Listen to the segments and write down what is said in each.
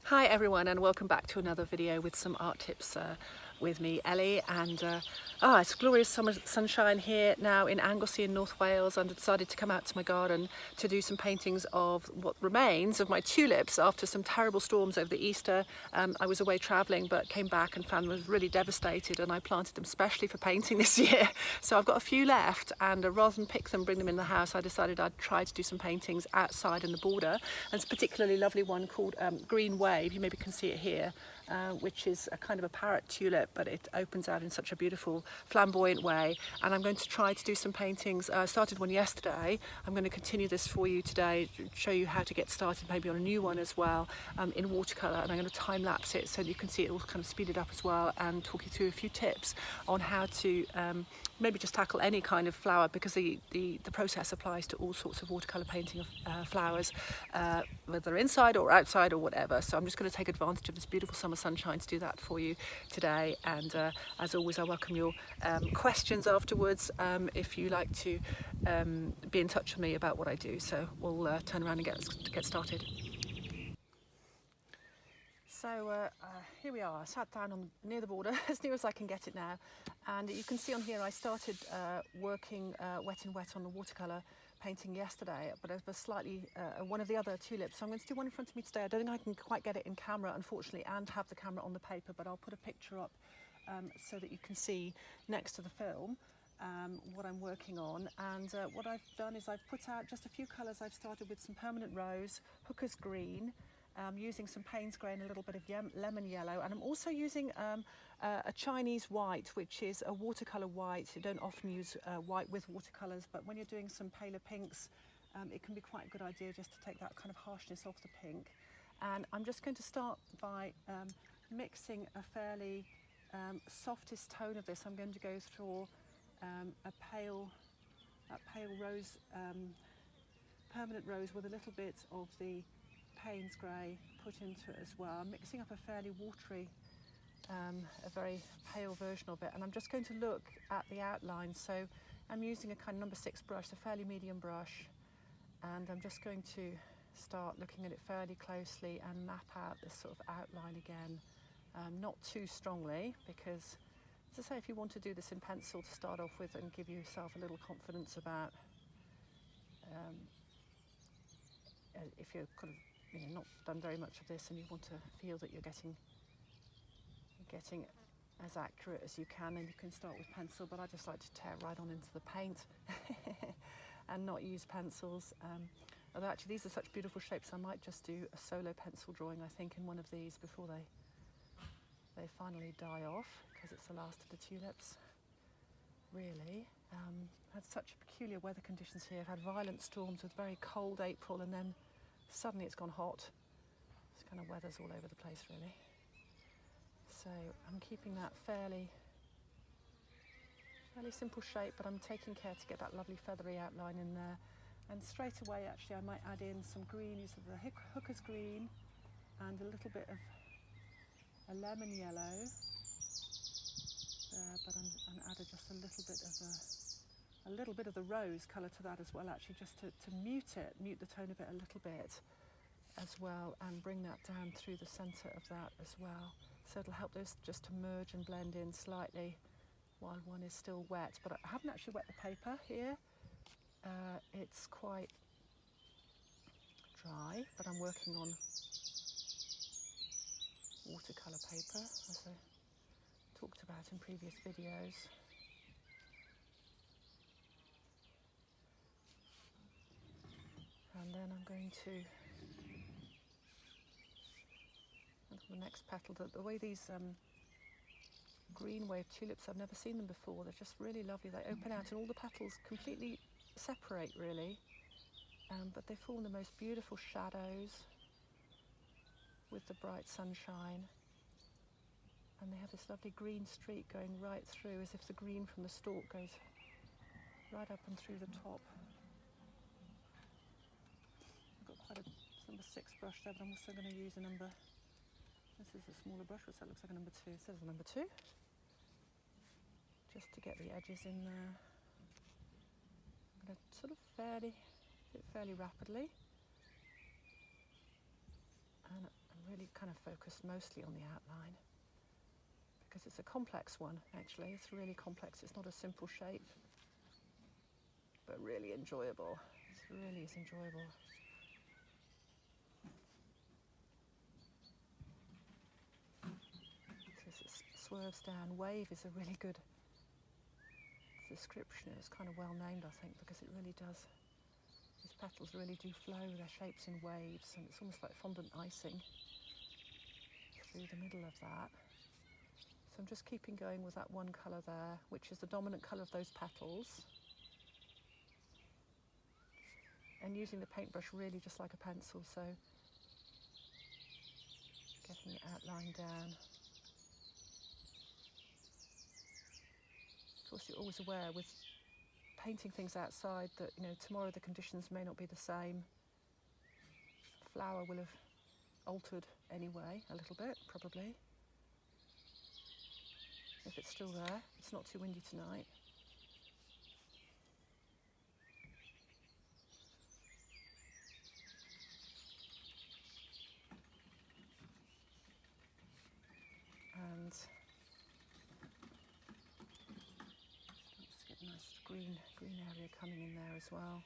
Hi everyone, and welcome back to another video with some art tips with me, Ellie. And it's glorious summer sunshine here now in Anglesey in North Wales, and I decided to come out to my garden to do some paintings of what remains of my tulips after some terrible storms over the Easter. I was away travelling but came back and found them was really devastated, and I planted them specially for painting this year. So I've got a few left, and rather than pick them, bring them in the house, I decided I'd try to do some paintings outside in the border. And it's a particularly lovely one called Green Wave. You maybe can see it here, which is a kind of a parrot tulip, but it opens out in such a beautiful flamboyant way. And I'm going to try to do some paintings. I started one yesterday. I'm going to continue this for you today, show you how to get started maybe on a new one as well, in watercolour. And I'm going to time lapse it so that you can see it all kind of speeded up as well, and talk you through a few tips on how to maybe just tackle any kind of flower, because the process applies to all sorts of watercolour painting of flowers, whether inside or outside or whatever. So I'm just going to take advantage of this beautiful summer sunshine to do that for you today. And as always, I welcome your questions afterwards, if you like to be in touch with me about what I do. So we'll turn around and get started. So here we are. I sat down near the border, as near as I can get it now, and you can see on here I started working wet in wet on the watercolour painting yesterday, but it was slightly one of the other tulips. So I'm going to do one in front of me today. I don't think I can quite get it in camera, unfortunately, and have the camera on the paper, but I'll put a picture up so that you can see next to the film what I'm working on. And what I've done is I've put out just a few colours. I've started with some permanent rose, hooker's green, using some Payne's grey and a little bit of lemon yellow, and I'm also using a Chinese white, which is a watercolour white. You don't often use white with watercolours, but when you're doing some paler pinks, it can be quite a good idea just to take that kind of harshness off the pink. And I'm just going to start by mixing a fairly softest tone of this. I'm going to go through a pale rose, permanent rose, with a little bit of the Payne's grey put into it as well. I'm mixing up a fairly watery, a very pale version of it, and I'm just going to look at the outline. So I'm using a kind of number 6 brush, a fairly medium brush, and I'm just going to start looking at it fairly closely and map out this sort of outline again, not too strongly, because, as I say, if you want to do this in pencil to start off with and give yourself a little confidence about if you're kind of not done very much of this and you want to feel that you're getting as accurate as you can, then you can start with pencil. But I just like to tear right on into the paint and not use pencils. Although actually these are such beautiful shapes, I might just do a solo pencil drawing, I think, in one of these before they finally die off, because it's the last of the tulips, really. Had such peculiar weather conditions here. I've had violent storms with very cold April, and then suddenly it's gone hot. This kind of weather's all over the place, really. So I'm keeping that fairly simple shape, but I'm taking care to get that lovely feathery outline in there. And straight away, actually, I might add in some green, use of the hooker's green, and a little bit of a lemon yellow there, but I'm added just a little bit of the rose colour to that as well, actually, just to mute the tone of it a little bit as well, and bring that down through the centre of that as well. So it'll help those just to merge and blend in slightly while one is still wet. But I haven't actually wet the paper here. It's quite dry, but I'm working on watercolour paper, as I talked about in previous videos. And then I'm going to, the next petal, the way these green wave tulips, I've never seen them before. They're just really lovely. They open out and all the petals completely separate, really. But they form the most beautiful shadows with the bright sunshine. And they have this lovely green streak going right through, as if the green from the stalk goes right up and through the top. I've got quite a number 6 brush there, but I'm also going to use a number, this is a smaller brush, so that looks like a number 2. It says a number 2. Just to get the edges in there. I'm going to sort of do it fairly rapidly. And I'm really kind of focused mostly on the outline because it's a complex one, actually. It's really complex. It's not a simple shape, but really enjoyable. It really is enjoyable. So it swerves down. Wave is a really good description. It's kind of well named, I think, because it really does. These petals really do flow, their shapes in waves, and it's almost like fondant icing through the middle of that. So I'm just keeping going with that one colour there, which is the dominant colour of those petals. And using the paintbrush really just like a pencil, so getting the outline down. Of course, you're always aware with painting things outside that, you know, tomorrow the conditions may not be the same. The flower will have altered anyway, a little bit, probably. If it's still there, it's not too windy tonight. And let's get a nice green area coming in there as well.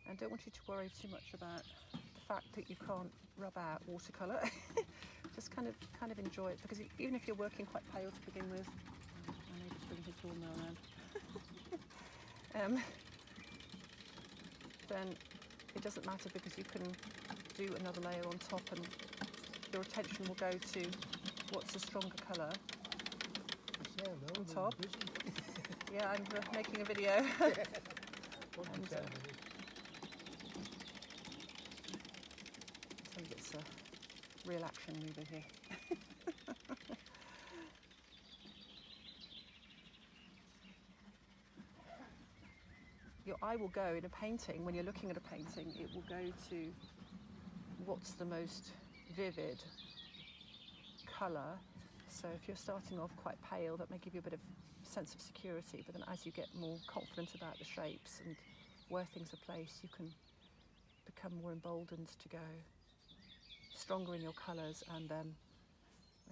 And don't want you to worry too much about the fact that you can't rub out watercolour. Just kind of enjoy it, because even if you're working quite pale to begin with, I need to bring his lawnmower around. Then it doesn't matter, because you can do another layer on top, and your attention will go to what's a stronger colour on top. Yeah, I'm making a video. And, I think it's a real action movie here. Your eye will go in a painting, when you're looking at a painting, it will go to what's the most vivid colour. So if you're starting off quite pale, that may give you a bit of sense of security, but then as you get more confident about the shapes and where things are placed, you can become more emboldened to go stronger in your colours and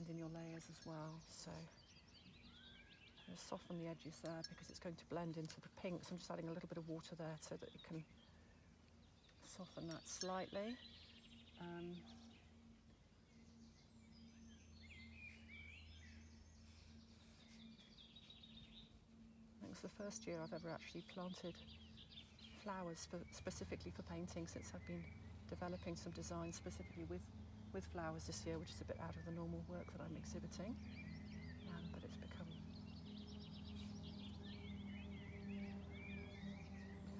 in your layers as well. So I'm going to soften the edges there because it's going to blend into the pinks. I'm just adding a little bit of water there so that it can soften that slightly. I think it's the first year I've ever actually planted flowers specifically for painting, since I've been developing some designs specifically with flowers this year, which is a bit out of the normal work that I'm exhibiting, but it's become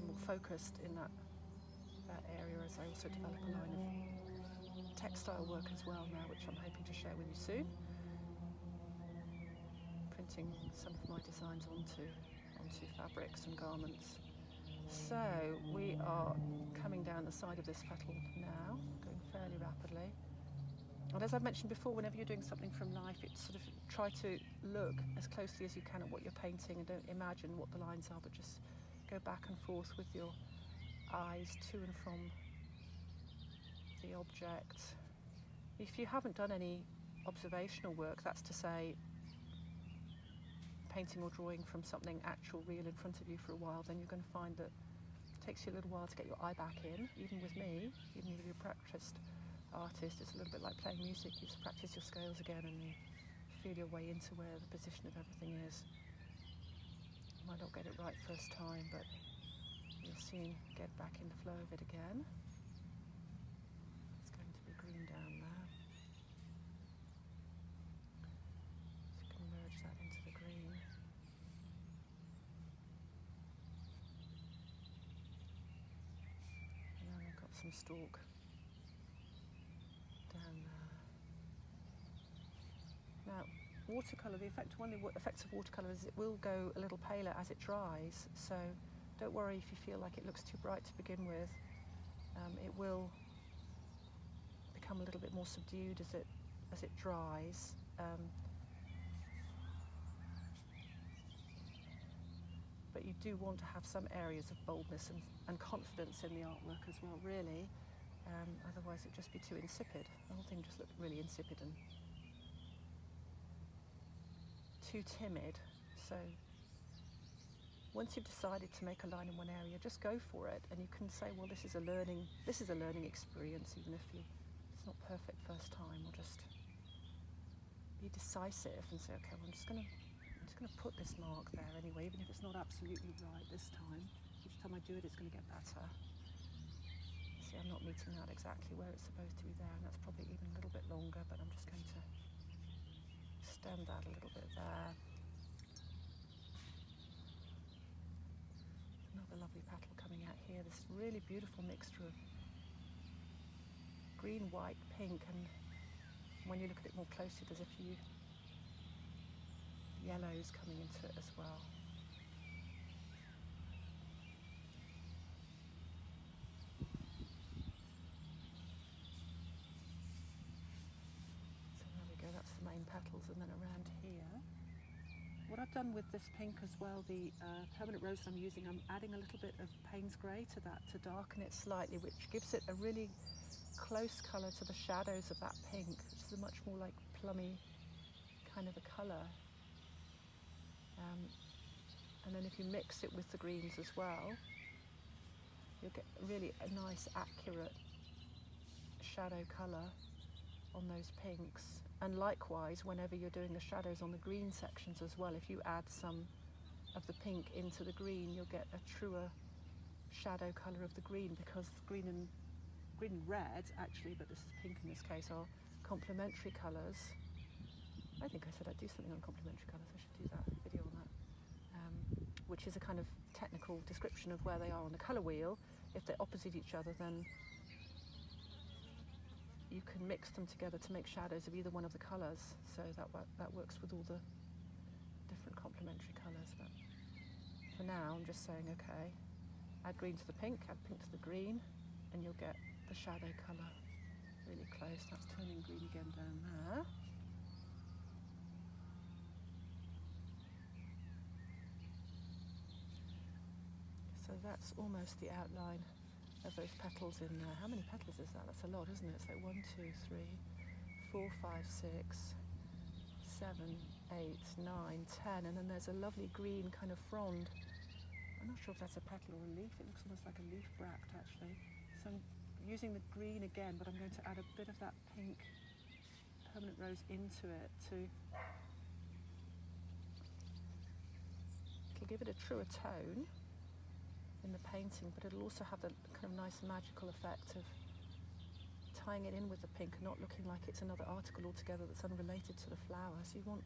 more focused in that area as I also develop a line of textile work as well now, which I'm hoping to share with you soon. Printing some of my designs onto fabrics and garments. So we are coming down the side of this petal now, going fairly rapidly. And as I've mentioned before, whenever you're doing something from life, it's sort of try to look as closely as you can at what you're painting, and don't imagine what the lines are, but just go back and forth with your eyes to and from the object. If you haven't done any observational work, that's to say painting or drawing from something actual, real in front of you for a while, then you're going to find that it takes you a little while to get your eye back in, even with me, even if you're a practiced artist. It's a little bit like playing music. You just practice your scales again and you feel your way into where the position of everything is. You might not get it right first time, but you'll soon get back in the flow of it again. It's going to be green down there. So you can merge that into the green. And then I've got some stalk down there. Now, watercolour, one of the effects of watercolour is it will go a little paler as it dries, so don't worry if you feel like it looks too bright to begin with. It will become a little bit more subdued as it dries. But you do want to have some areas of boldness and confidence in the artwork as well, really. otherwise it'd just be too insipid. The whole thing just looked really insipid and too timid. So once you've decided to make a line in one area, just go for it, and you can say, well, this is a learning experience, even if it's not perfect first time. Or just be decisive and say, okay, well, I'm just gonna put this mark there anyway, even if it's not absolutely right this time. Each time I do it, it's going to get better. See, I'm not meeting out exactly where it's supposed to be there, and that's probably even a little bit longer, but I'm just going to extend that a little bit there. Another lovely petal coming out here, this really beautiful mixture of green, white, pink, and when you look at it more closely, there's a few yellows coming into it as well. So there we go, that's the main petals, and then around here, what I've done with this pink as well, the permanent rose I'm using, I'm adding a little bit of Payne's grey to that to darken it slightly, which gives it a really close colour to the shadows of that pink, which is a much more like plummy kind of a colour. And then if you mix it with the greens as well, you'll get really a nice accurate shadow colour on those pinks. And likewise, whenever you're doing the shadows on the green sections as well, if you add some of the pink into the green, you'll get a truer shadow colour of the green, because green and red actually, but this is pink in this case, are complementary colours. I think I said I'd do something on complementary colours. I should do that video on that, which is a kind of technical description of where they are on the colour wheel. If they're opposite each other, then you can mix them together to make shadows of either one of the colours. So that works with all the different complementary colours. But for now, I'm just saying, okay, add green to the pink, add pink to the green, and you'll get the shadow colour really close. That's turning green again down there. So that's almost the outline of those petals in there. How many petals is that? That's a lot, isn't it? It's like 1, 2, 3, 4, 5, 6, 7, 8, 9, 10, and then there's a lovely green kind of frond. I'm not sure if that's a petal or a leaf. It looks almost like a leaf bract actually. So I'm using the green again, but I'm going to add a bit of that pink permanent rose into it it'll give it a truer tone in the painting, but it'll also have the kind of nice magical effect of tying it in with the pink and not looking like it's another article altogether that's unrelated to the flower. So you want,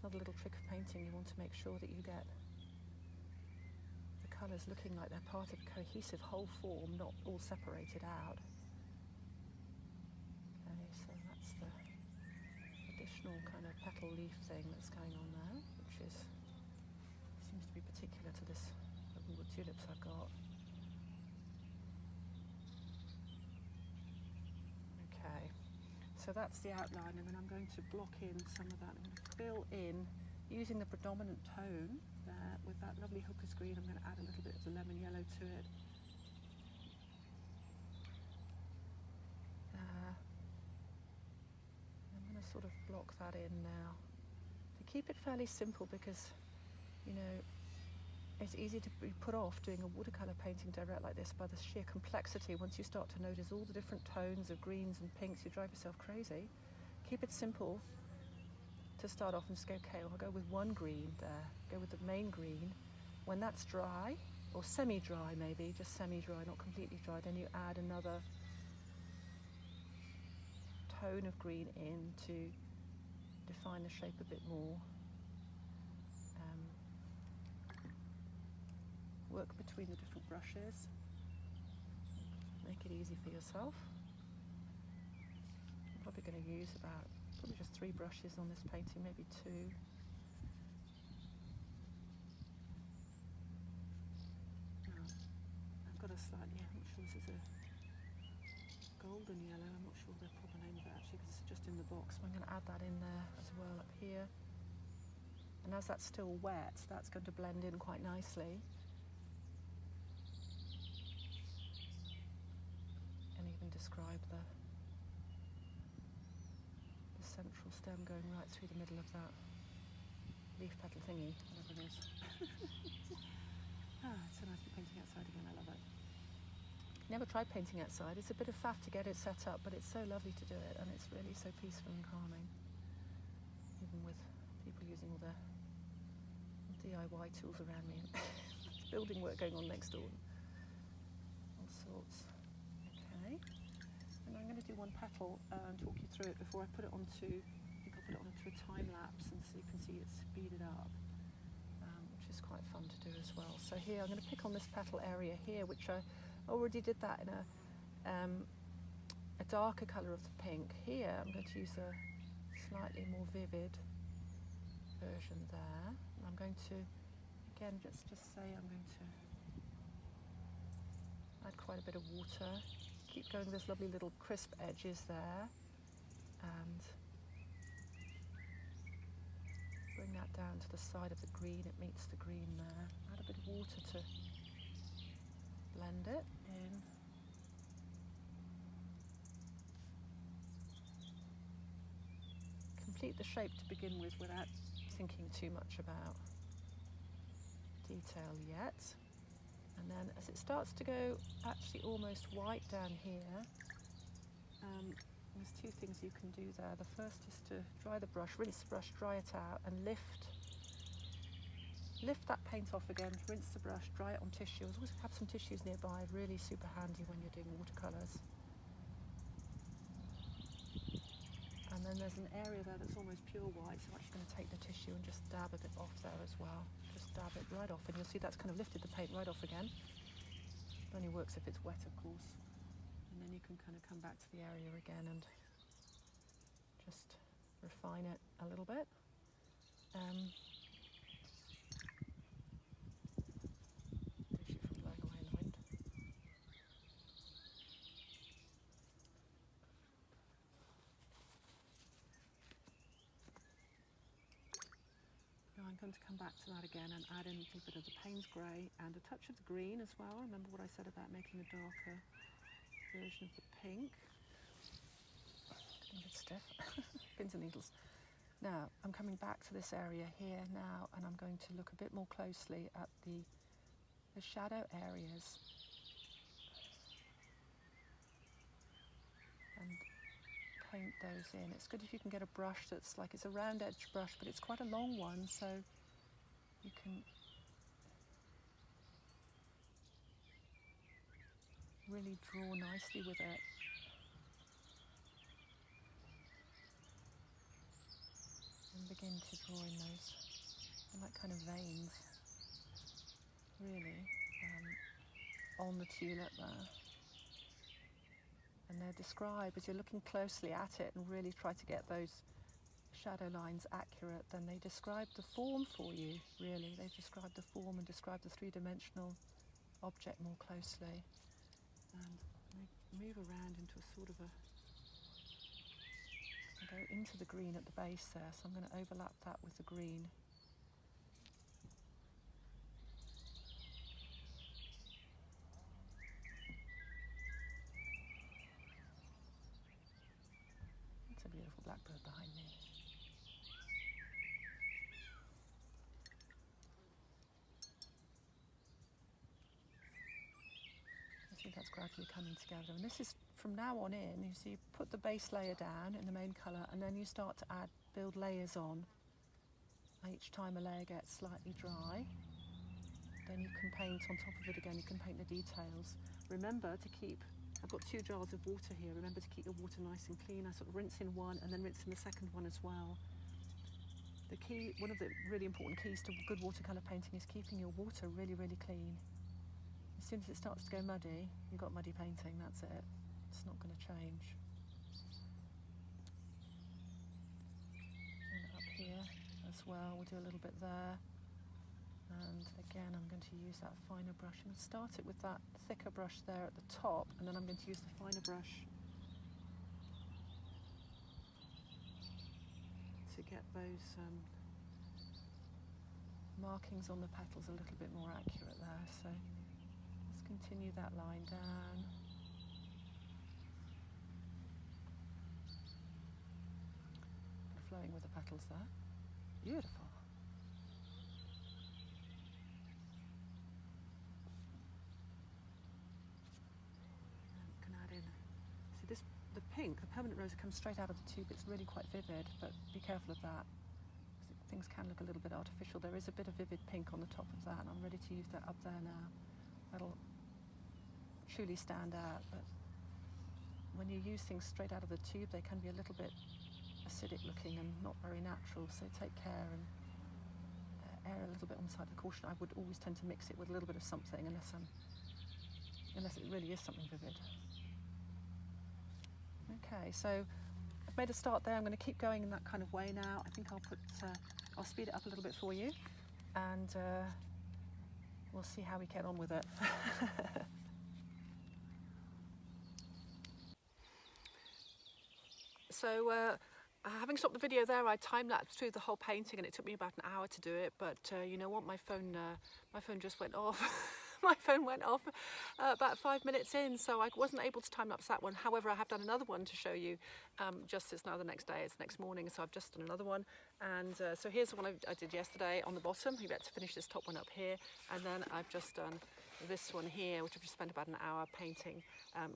another little trick of painting, you want to make sure that you get the colours looking like they're part of a cohesive whole form, not all separated out. Okay, so that's the additional kind of petal leaf thing that's going on there, which seems to be particular to this all the tulips I've got. Okay, so that's the outline, and then I'm going to block in some of that. I'm going to fill in using the predominant tone there with that lovely hooker's green. I'm going to add a little bit of the lemon yellow to it. I'm going to sort of block that in now. To keep it fairly simple, because, you know, it's easy to be put off doing a watercolour painting direct like this by the sheer complexity. Once you start to notice all the different tones of greens and pinks, you drive yourself crazy. Keep it simple to start off and just go, okay, I'll go with one green there, go with the main green. When that's dry, or semi-dry maybe, just semi-dry, not completely dry, then you add another tone of green in to define the shape a bit more. Work between the different brushes, make it easy for yourself. I'm probably going to use probably just 3 brushes on this painting, maybe 2. Now, I've got a slightly, I'm not sure this is a golden yellow, I'm not sure the proper name of it actually because it's just in the box, but I'm going to add that in there as well up here. And as that's still wet, that's going to blend in quite nicely. even describe the central stem going right through the middle of that leaf petal thingy, whatever it is. It's so nice to be painting outside again, I love it. Never tried painting outside. It's a bit of faff to get it set up, but it's so lovely to do it, and it's really so peaceful and calming, even with people using all their DIY tools around me. There's building work going on next door, all sorts. Okay, and I'm going to do one petal and talk you through it before I put it onto, I think I'll put it onto a time lapse, and so you can see it's speeded up, which is quite fun to do as well. So here I'm going to pick on this petal area here, which I already did that in a darker colour of the pink. Here I'm going to use a slightly more vivid version there. And I'm going to, again, just say I'm going to add quite a bit of water. Keep going, there's lovely little crisp edges there. And bring that down to the side of the green. It meets the green there. Add a bit of water to blend it in. Complete the shape to begin with without thinking too much about detail yet. And then as it starts to go actually almost white down here, there's two things you can do there. The first is to dry the brush, rinse the brush, dry it out, and lift that paint off again, rinse the brush, dry it on tissue. Always have some tissues nearby, really super handy when you're doing watercolours. And then there's an area there that's almost pure white, so I'm actually going to take the tissue and just dab a bit off there as well. Just dab it right off, and you'll see that's kind of lifted the paint right off again. It only works if it's wet, of course. And then you can kind of come back to the area again and just refine it a little bit. Tissue from blowing away in the wind. Now I'm going to come back to that again and add in a little bit of the Payne's grey and a touch of the green as well. Remember what I said about making a darker version of the pink. Getting a bit stiff. Pins and needles. Now I'm coming back to this area here now, and I'm going to look a bit more closely at the shadow areas and paint those in. It's good if you can get a brush that's like, it's a round edge brush, but it's quite a long one, so you can really draw nicely with it. And begin to draw in those, like kind of veins, really, on the tulip there. And they're described, as you're looking closely at it and really try to get those shadow lines accurate, then they describe the form for you, really. They describe the form and describe the three-dimensional object more closely. And they move around into a sort of a, go into the green at the base there, so I'm going to overlap that with the green. It's a beautiful blackbird behind me. I think that's gradually coming together, and this is from now on in. You see, you put the base layer down in the main colour, and then you start to build layers on. Each time a layer gets slightly dry, then you can paint on top of it again. You can paint the details. Remember to keep, I've got 2 jars of water here. Remember to keep your water nice and clean. I sort of rinse in one and then rinse in the second one as well. The key, one of the really important keys to good watercolour painting is keeping your water really, really clean. As soon as it starts to go muddy, you've got muddy painting, that's it. It's not going to change. And up here as well, we'll do a little bit there. And again, I'm going to use that finer brush. I'm going to start it with that thicker brush there at the top, and then I'm going to use the finer brush to get those markings on the petals a little bit more accurate there. So let's continue that line down. flowing with the petals there. Beautiful. And you can add in, see this, the pink, the permanent rose comes straight out of the tube. It's really quite vivid, but be careful of that. Things can look a little bit artificial. There is a bit of vivid pink on the top of that, and I'm ready to use that up there now. That'll truly stand out, but when you use things straight out of the tube, they can be a little bit acidic looking and not very natural, so take care and err a little bit on the side of caution. I would always tend to mix it with a little bit of something unless it really is something vivid. Okay, so I've made a start there. I'm going to keep going in that kind of way now. I think I'll speed it up a little bit for you, and we'll see how we get on with it. So having stopped the video there, I time-lapsed through the whole painting, and it took me about an hour to do it, but you know what, my phone just went off. My phone went off about 5 minutes in, so I wasn't able to time-lapse that one. However, I have done another one to show you. Just it's now the next day, it's next morning, so I've just done another one. And so here's the one I did yesterday on the bottom. You get to finish this top one up here, and then I've just done this one here, which I've just spent about an hour painting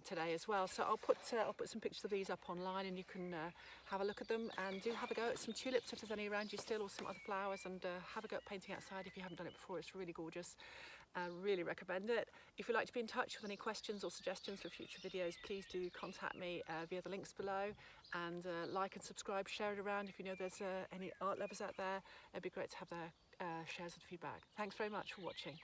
today as well. So I'll put some pictures of these up online, and you can have a look at them, and do have a go at some tulips if there's any around you still, or some other flowers, and have a go at painting outside if you haven't done it before. It's really gorgeous. I really recommend it. If you'd like to be in touch with any questions or suggestions for future videos, please do contact me via the links below, and like and subscribe, share it around. If you know there's any art lovers out there, it'd be great to have their shares and feedback. Thanks very much for watching.